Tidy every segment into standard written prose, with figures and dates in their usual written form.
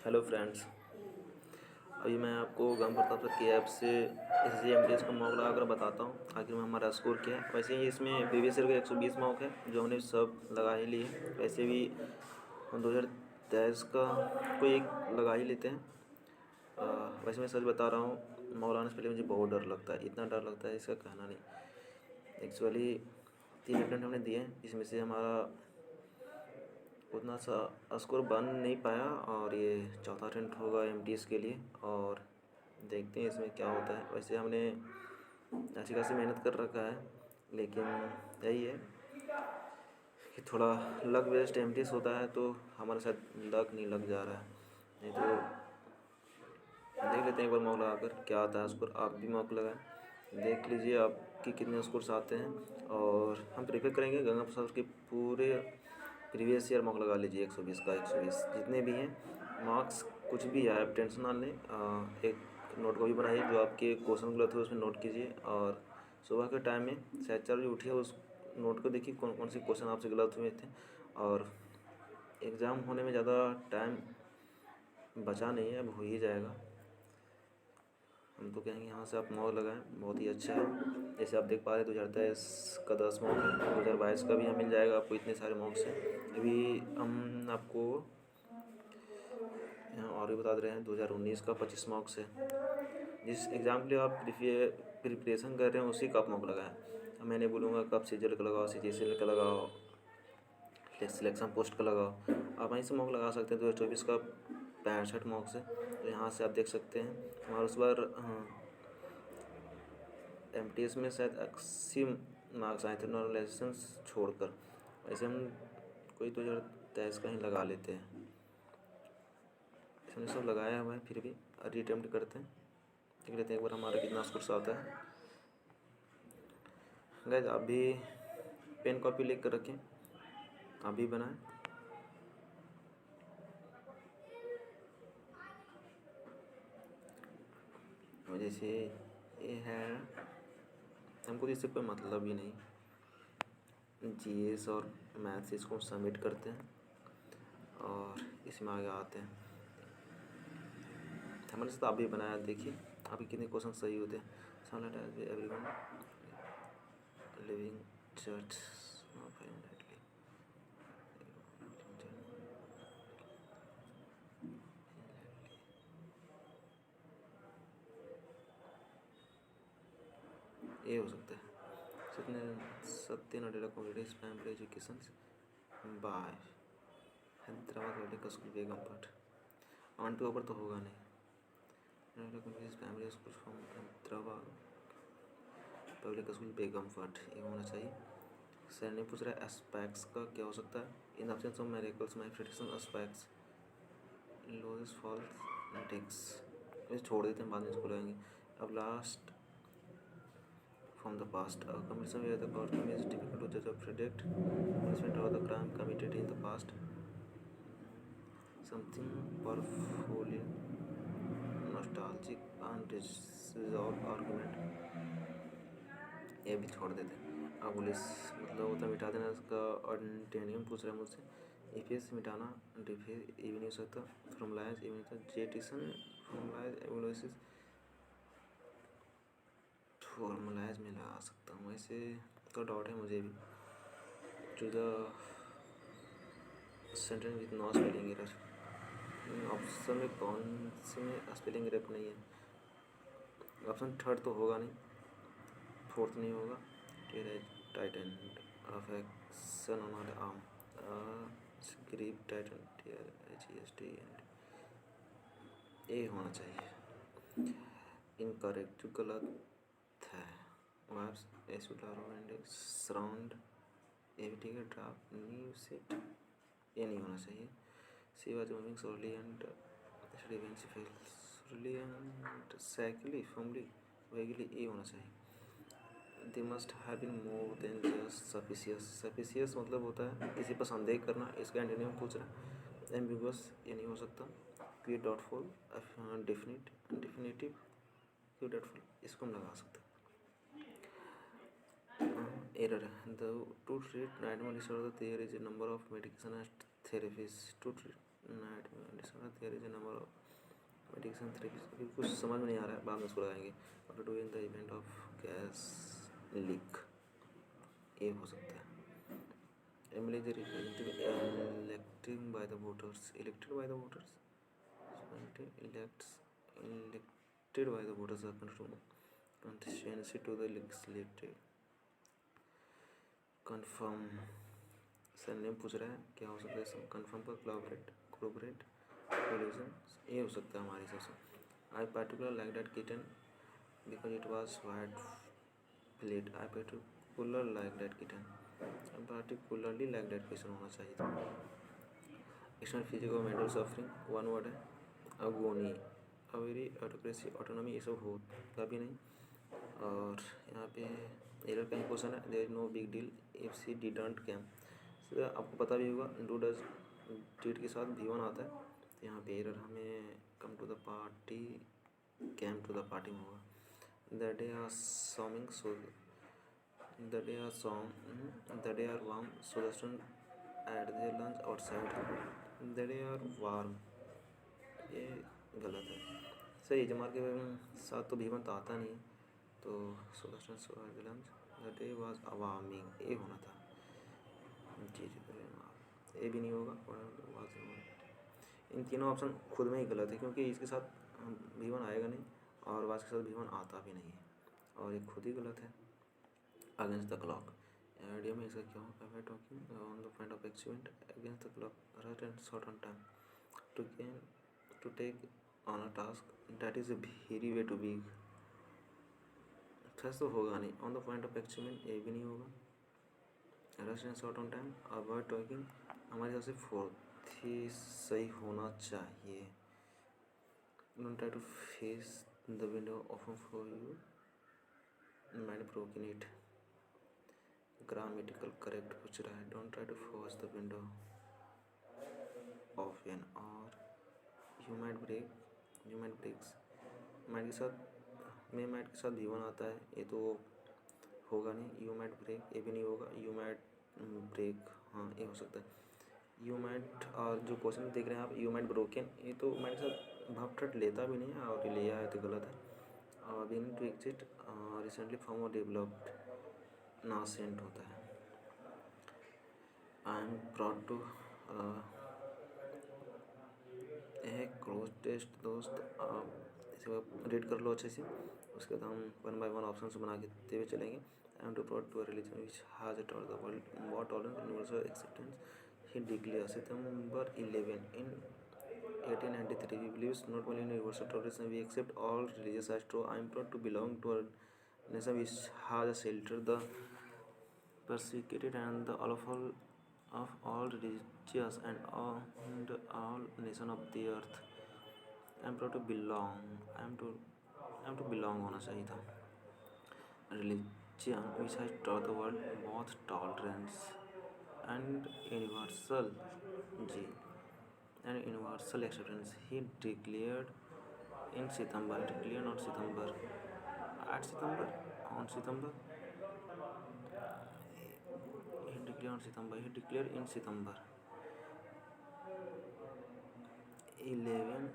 Hello friends. अभी मैं आपको गम प्रताप सर की ऐप से SGMTS का मॉक लगा कर बताता हूँ आखिर में हमारा स्कोर क्या है। वैसे ही इसमें प्रीवियस ईयर का 120 मॉक है जो हमने सब लगा ही लिए। वैसे भी हम 2023 का कोई एक लगा ही लेते हैं। वैसे मैं सच बता रहा हूँ, मॉक लगाने से पहले मुझे बहुत डर लगता है, इतना डर लगता है इसका कहना नहीं। एक्चुअली 3 अटेम्प्ट हमने दिए हैं, इसमें से हमारा उतना सा स्कोर बन नहीं पाया और ये चौथा अटेम्प्ट होगा MTS के लिए और देखते हैं इसमें क्या होता है। वैसे हमने अच्छी खासी मेहनत कर रखा है, लेकिन यही है कि थोड़ा लक बेस्ड MTS होता है तो हमारे साथ लक नहीं लग जा रहा है। नहीं तो देख लेते हैं एक बार मॉक लगा कर क्या आता है स्कोर। आप भी मॉक लगाएं, देख लीजिए आपके कितने स्कोर्स आते हैं। और हम प्रेफर करेंगे गंगा प्रसाद के पूरे प्रीवियस ईयर मॉक लगा लीजिए। 120 का 120 जितने भी हैं मार्क्स, कुछ भी है आप टेंशन ना लें। एक नोट कॉपी बनाइए, जो आपके क्वेश्चन गलत हुए उसमें नोट कीजिए। और सुबह के टाइम में शायद 4 बजे उठिए, उस नोट को देखिए कौन कौन से क्वेश्चन आपसे गलत हुए थे। और एग्ज़ाम होने में ज़्यादा टाइम बचा नहीं है, अब हो ही जाएगा। हम तो कहेंगे यहाँ से आप मॉक लगाएं, बहुत ही अच्छा है। जैसे आप देख पा रहे हैं 2023 का 10 मॉक है, 2022 का भी यहाँ मिल जाएगा आपको, इतने सारे मॉक्स हैं। अभी हम आपको यहाँ और भी बता दे रहे हैं 2019 का 25 मॉक्स है। जिस एग्ज़ाम के लिए आप प्रिपरेशन कर रहे हैं उसी का आप मॉक लगाएं। मैं नहीं बोलूँगा कि आप CGL का लगाओ, CGSL का लगाओ, सिलेक्शन पोस्ट का लगाओ। आप वहीं से मॉक लगा सकते हैं। 2024 का 65 मॉक्स है, तो यहाँ से आप देख सकते हैं। और उस बार MTS में शायद 80 मार्क्स आए थे नॉर्मलाइजेशन छोड़कर। वैसे हम कोई 2023 का ही लगा लेते हैं। हमने सब लगाया हुआ है, फिर भी रीअटेम्प्ट करते हैं, देख लेते हैं एक बार हमारा कितना स्कोर आता है। गाइस आप भी पेन कॉपी लेकर रखें, आप भी बनाएं। जैसे ये है, हमको इससे कोई मतलब ही नहीं। GS और मैथ्स इसको सबमिट करते हैं और इसमें आगे आते हैं। हमारे साथ आप भी बनाया, देखिए आपके कितने क्वेश्चन सही होते हैं। एवरीवन लिविंग चर्च ये हो सकता है। Satya Nadella competitive primary education by Hyderabad public school Begumpet. 1 to ऊपर तो होगा नहीं। Nadella competitive primary school from Hyderabad public school Begumpet, ये होना चाहिए। सर ने पूछ रहा है एस्पेक्ट्स का क्या हो सकता है। In absence of miracles my prediction aspects lowest falls takes, इसे छोड़ देते हैं, बाद में इसको लगाएंगे। अब last from the past, a condition where the outcome is difficult to judge or predict, punishment or the crime committed in the past, something powerfully nostalgic and resolved argument, ये भी छोड़ देते हैं। अब पुलिस मतलब होता मिटा देना, इसका ऑर्डिनेरियम पूछ रहा है मुझसे। इफेस मिटाना, डिफेस ये भी नहीं हो सकता। फॉर्मलाइज ये भी नहीं होता। जेटिसन फॉर्मलाइज एवोलोसिस फॉर्मलाइज में लगा सकता हूँ। ऐसे तो डाउट है मुझे भी। To the sentence with no spelling error, option में कौन से में स्पेलिंग एरर नहीं है। ऑप्शन थर्ड तो होगा नहीं, फोर्थ नहीं होगा। Titan affection on the arm, grip Titan HEST and ये होना चाहिए। इनकरेक्ट गलत है। वाइब्स एंड सराउंड ये भी ठीक है। ड्राफ्ट न्यू सेट ये नहीं होना चाहिए। She was moving slowly and slowly and psychically formally vaguely ये होना चाहिए। They must have been more than just suspicious. Suspicious मतलब होता है किसी पर संदेह करना, इसका एंटोनिम पूछ रहा है। एम्बिगुअस ये नहीं हो सकता। Quick doubtful, definite definitive, quick doubtful इसको हम लगा सकते हैं। Error. To treat night disorder, there is a number of medication and therapies to treat night में discover there is a number of medication therapy. कुछ समझ में नहीं आ रहा है, बाद में उसको लगाएंगे। और do in the event of gas leak, ये हो सकता है। MLA is representative elected by the voters, elected by the voters, elected by the voters of constituency to the legislative। Confirm surname पूछ रहा है, क्या हो सकता है? कन्फर्म पर कोलैबोरेट कोलिजन, ये हो सकता है हमारे हिसाब से। I particular like that kitten because it was white plate. I particular like that kitten, particularly like that question होना चाहिए था। External physical mental suffering, one word है, अगोनी, अवेरी, ऑटोक्रेसी, ऑटोनॉमी, ये सब होता भी नहीं। और यहाँ पे एरर का ही क्वेश्चन है, there is no big deal if she didn't came. आपको पता भी होगा डू डज डिड के साथ भी वन आता है, तो यहाँ पे एरर हमें come to the party, came to the party में होगा। द डे आर सॉमिंग so the day are song the day are warm so the student ate their lunch outside. The day are warm, ये गलत है। सही, जमार के साथ तो भी वन तो आता नहीं है, तो सो the student so at the lunch the day was warming, ये होना था। जी ये भी नहीं होगा। इन तीनों ऑप्शन खुद में ही गलत है, क्योंकि इसके साथ भी वन आएगा नहीं और वाज के साथ भी वन आता भी नहीं है, और ये खुद ही गलत है। अगेंस्ट द क्लॉक, आइडिया में इसका क्या होगा? Way talking on the point of achievement against the clock, right and short on time to take on a task that is a very way too big. First तो होगा नहीं। On the point of achievement, ये भी नहीं होगा। Rush and short on time, avoid talking, हमारे हिसाब से फोर्थ ही सही होना चाहिए। Don't try to face the window open for you mind broken it, grammatical correct पूछ रहा है। Don't try to force the window open, और यू माइट ब्रेक्स, माइट के साथ भी वन आता है, ये तो होगा नहीं। यू माइट ब्रेक, ये भी नहीं होगा। यू माइट ब्रेक, हाँ ये हो सकता है। यू माइट, और जो क्वेश्चन देख रहे हैं आप, यू माइट ब्रोकन, ये तो माइट के साथ भाव लेता भी नहीं है, और लिया है तो गलत है। और beginning to exit, recently form और डेवलप्ड, नासेंट होता है। I am proud to, close test दोस्त, इसे रीड कर लो अच्छे से, उसके बाद हम वन बाय वन ऑप्शन बना के हुए चलेंगे। I am to proud to a religion which has told the world what tolerance universal acceptance ही declare September 11 in 1893 we believes not only in universal tolerance we accept all religions as true. I am proud to belong to a nation which has sheltered the persecuted and the awful of all religions and all nation of the earth. I am proud to belong, I am to belong होना चाहिए था। Religion which has taught the world both tolerance and universal, ji, and universal acceptance. He declared in September, declared not September, at September, on September, he declared on September, he declared in September 11,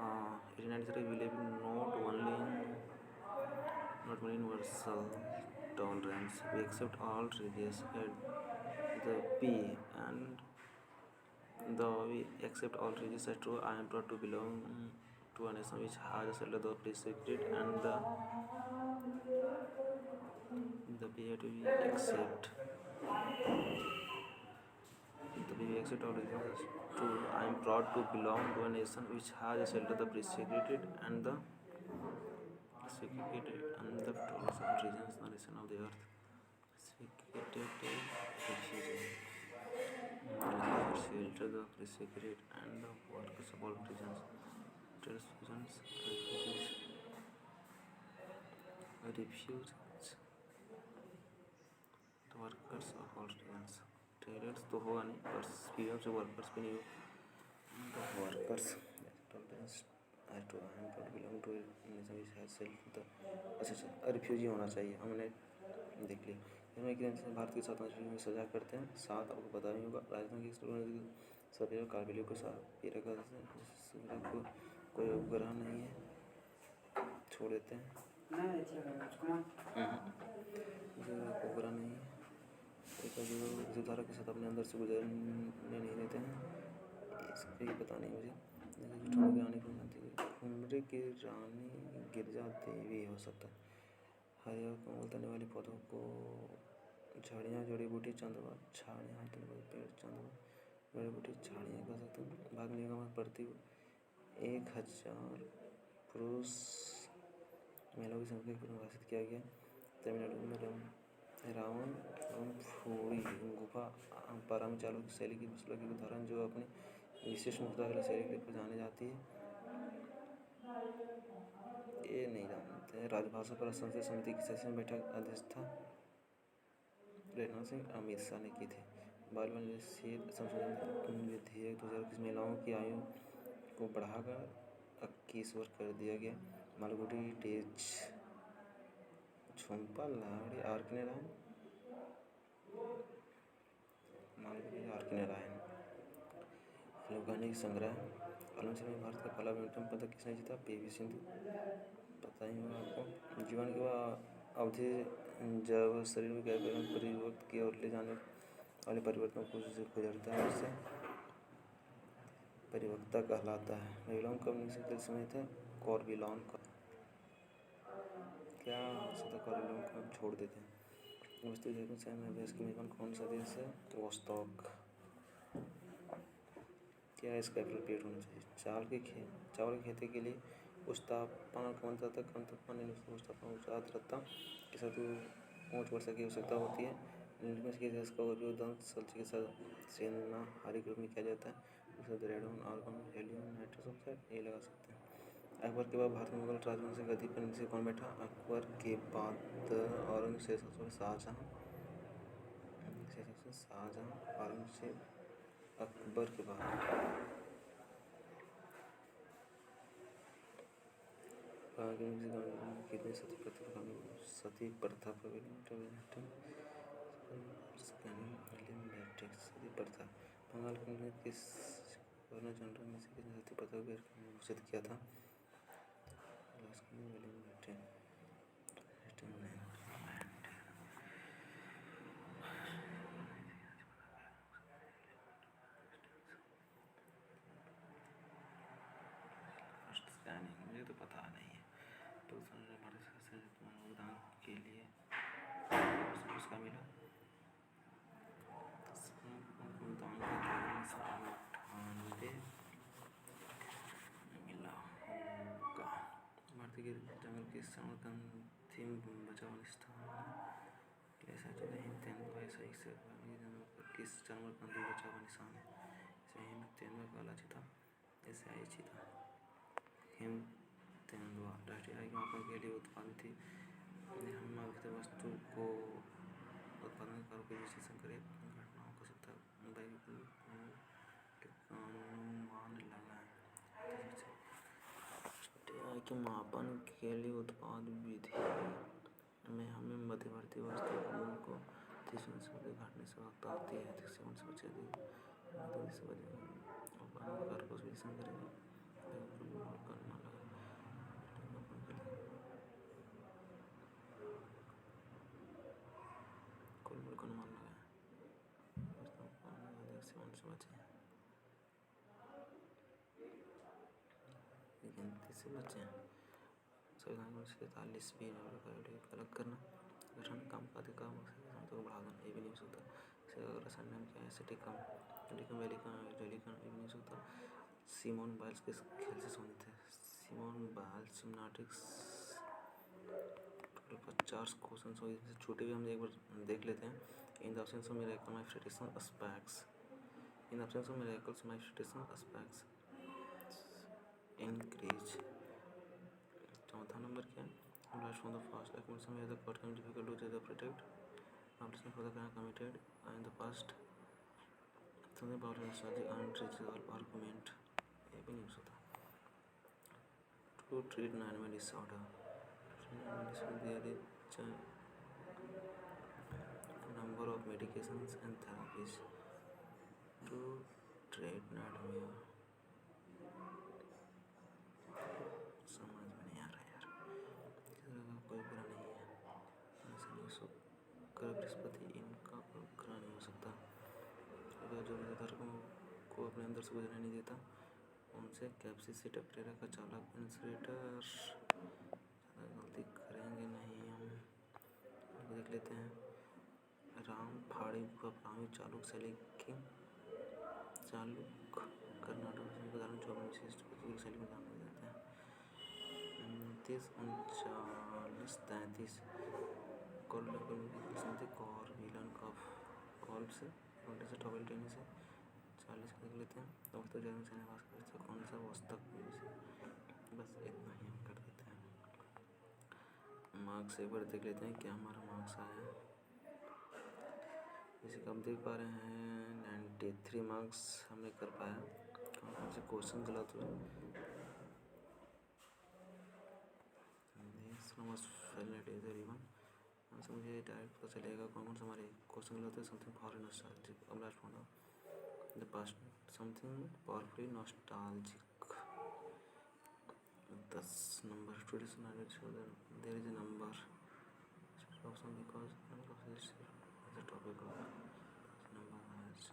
1893, we live not only in universal tolerance, we accept all religions at the P, and the we accept all religions as true. I am proud to belong to a nation which has settled the persecuted and the behavior we accept. We accept all religions as true. I am proud to belong to a nation which has sheltered the persecuted and the tolerance of regions, the nation of the earth. Segregated refugee. Shelter the persecuted and the workers of all regions. Transfusions, refugees, the workers of all regions. Traders तो होगा नहीं, पर PM से workers भी नहीं हो। The workers, tolerance, I am proud to belong to a nation which has self the, अच्छा refugee होना चाहिए, हमने देख लिया। इसमें कि भारत के साथ में सजा करते हैं, साथ आपको पता नहीं होगा। राजस्थान की सभी लोग काबिलियत को साफ ये रखा सूर्य को कोई उपग्रह नहीं है, छोड़ देते हैं। उपग्रह नहीं है, किसी धारा के साथ अपने अंदर से गुजरने नहीं देते हैं। इसका ये पता नहीं मुझे। ठंड की रानी कौन जानती है? उम्र की रानी गिरजा देवी हो सकता है। हरे और कोमल तने वाले पौधों को झाड़ियाँ, जड़ी बूटी, चंदवा, झाड़ियाँ, तने वाले पेड़, चंदवा, जड़ी बूटी, झाड़ियाँ कह सकते हैं। भाग निगम प्रति 1000 पुरुष महिलाओं की संख्या को परिभाषित किया गया। तमिलनाडु में रावण फूड़ी गुफा पाराम चालू शैली की विश्वविद्यालय की उदाहरण जो अपनी विशिष्ट मुद्रा शैली के लिए जानी जाती है। ये नहीं जानते हैं। राजभाषा पर संसदीय समिति की सेशन बैठक अध्यक्षता राजनाथ सिंह अमित शाह ने की थी। बाल विवाह संशोधन विधेयक 2021 महिलाओं की आयु को बढ़ाकर 21 वर्ष कर दिया गया। Malgudi days Jhumpa Lavani are के नारायण मालगुडी आर के नारायण फिल्म गाने की संग्रह ओलंपिक में भारत का पहला बैडमिंटन पदक किसने जीता? पीवी सिंधु। पता ही होगा आपको। जीवन की वह अवधि जब शरीर में परिवर्तन की ओर ले जाने वाले परिवर्तनों को गुजरता है उससे परिवक्ता कहलाता है। महिलाओं का निश्चित समय था कॉर्बिलॉन का क्या हो सकता है? कॉर्बिलॉन को हम छोड़ देते हैं। वस्तु देखो सैम अभ्यास की मेजबान कौन सा देश है? वोस्टॉक। क्या इसका पेड़ होना चाहिए? चावल की खेती के लिए उच्च तापमान कम तापमान उच्च तापमान उच्च आर्द्रता के साथ उच्च वर्षा की आवश्यकता होती है। निम्नलिखित के गैस का उपयोग दंत सल्फर के साथ सेनाहारी ग्रुप में किया जाता है। उसमें radon, argon, helium, nitrous oxide ये लगा सकते हैं। अकबर के बाद भारत में मुगल राजवंश की गद्दी पर नीचे कौन बैठा? अकबर के बाद औरंगजेब, शाहजहां, औरंगजेब अकबर के बाद कितने सती प्रथा सती प्रथा बंगाल के किस गवर्नर जनरल में से किसने सती प्रथा को घोषित किया था? मुझे तो पता नहीं है। तो योगदान के लिए उसका मिला मिला होगा। भारतीय के जंगल के समरकंद बचाव स्थान ऐसा जो नहीं तेंदुआ ऐसा ही से किस जानवर का अंतिम बचाव निशान है? हिम तेंदुआ काला चीता ऐसे आई चीता हिम तेंदुआ राष्ट्रीय आय के मापन के लिए उत्पादित थी। हम मानते वस्तु को उत्पादन कारों के बीच संकरित घटनाओं का सत्ता अनुमान लगाएं। आय के मापन के लिए उत्पाद विधि में हमें मध्यवर्ती वस्तु का मूल्य को 30% से अधिक घटने से वक्ता होती है। 30% से बचे कुल मूल्य का अनुमान लगाएं। गिनती से बचे संविधान 47 अलग करना गठन काम का अधिकार को बढ़ा देना ये भी नहीं हो सकता। रसायन नाम क्या है? एसिटिकम वेलिकम ये भी नहीं हो सकता। सिमोन बाइल्स किस खेल से संबंधित है? सिमोन बाइल्स जिम्नास्टिक्स 50 क्वेश्चन हो इसमें छोटे भी हम एक बार देख लेते हैं। In the options of miracle manifestation aspects increase. चौथा नंबर क्या है? Blast from the past. Accumulation where the court can be difficult to protect. Competition for the crime committed in the past. Something about the strategy and resolve argument. ये भी नहीं हो सकता। To treat non-animal disorder. There is number of medications and therapies. To treat admire समझ में नहीं आ रहा यार, कोई बुरा नहीं है, ऐसा नहीं। शुक्र बृहस्पति इनका ग्रह नहीं हो सकता, जो धर्म को अपने अंदर से गुजरने नहीं देता, उनसे कैप्सिसिटी प्रेरक का चालक इंसुलेटर गलती करेंगे नहीं हम। देख लेते हैं। राम फाड़ी प्राणी चालुक शैली की चालुक कर्नाटक में उदाहरण 24 विशिष्ट शैली में उदाहरण देते हैं। 29 39 33 कॉर्विलन कॉल्ब से उल्टे से टेबल टेनिस है 40 देख लेते हैं। अब तो जर्मन सेना वास कर कौन सा वस्तक बस इतना ही हम कर देते हैं। मार्क्स एक बार देख लेते हैं क्या हमारा मार्क्स आया है। जैसे कि हम देख पा रहे हैं 93 मार्क्स हमने कर पाया। कौन से क्वेश्चन गलत हुए से मुझे डायरेक्ट पता चलेगा कौन से हमारे क्वेश्चन गलत है। समथिंग फॉर नॉस्टैल्जिक अब last one the past something powerfully nostalgic 10 number traditional there is a number option because the topic of number is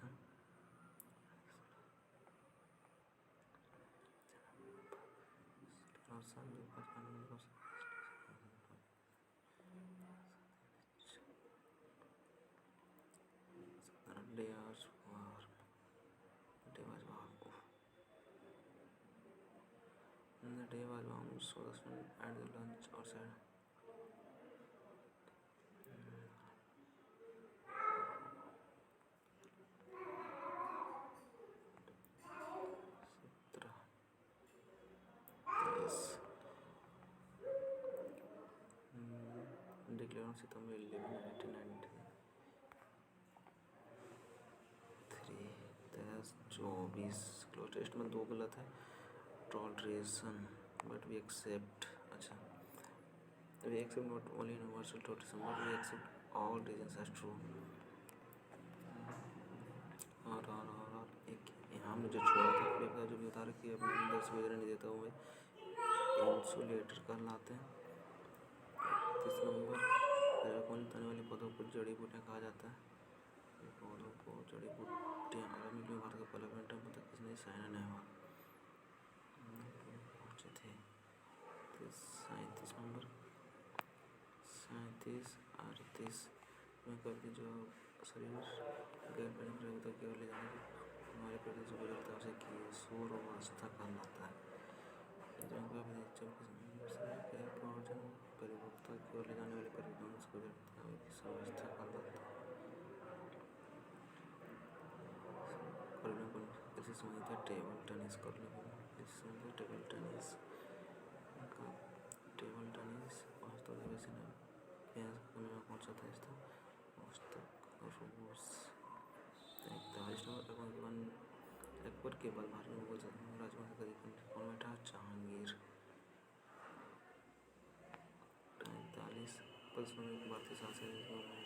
layers war day was warm the day was warm so the sun at the lunch outside declare सितंबर 11 1993 close test में 2 गलत है। Toleration but we accept अच्छा we accept not only universal toleration but we accept all reasons as true. और एक यहाँ हमने जो छोड़ा था जो भी बता रहे कि अपने अंदर से गुजरने नहीं देता हुए इंसुलेटर कहलाते हैं। 30 नंबर कौन तने वाले पौधों को जड़ी बूटियाँ कहा जाता है। पौधों को जड़ी बूटियाँ आगामी में भारत का पहला पेंटर मतलब किसने साइना नेहवाल पहुँचे थे। 37 नंबर 37 38 में कभी जो शरीर गैर पेंटर तो केवल ले जाने की हमारे प्रदेश से गुजरता है उसे कि सूर अवस्था कहलाता है। परिवक्ता की ओर ले जाने वाले परिवर्तन को गुजरता है इस अवस्था कहलाता है। इसी समय था टेबल टेनिस करने को इस समय टेबल टेनिस वास्तव में वैसे नहीं करने में कौन सा था इसका वास्तव रूस 41 नंबर अकबर के बाद भारत में मुगल राजवंश का कौन बैठा जहांगीर। 45 भारतीय शासन मिला था।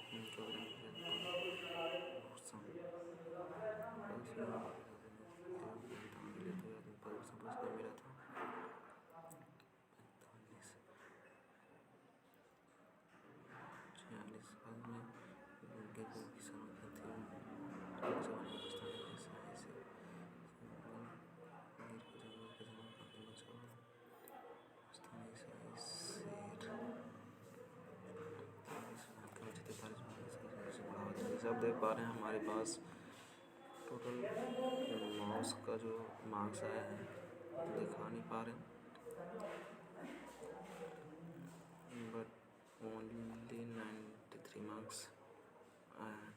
46 में किसानों की थी सब देख पा रहे हैं हमारे पास टोटल मार्क्स का जो मार्क्स आया है दिखा नहीं पा रहे बट ओनली 93 मार्क्स आया है।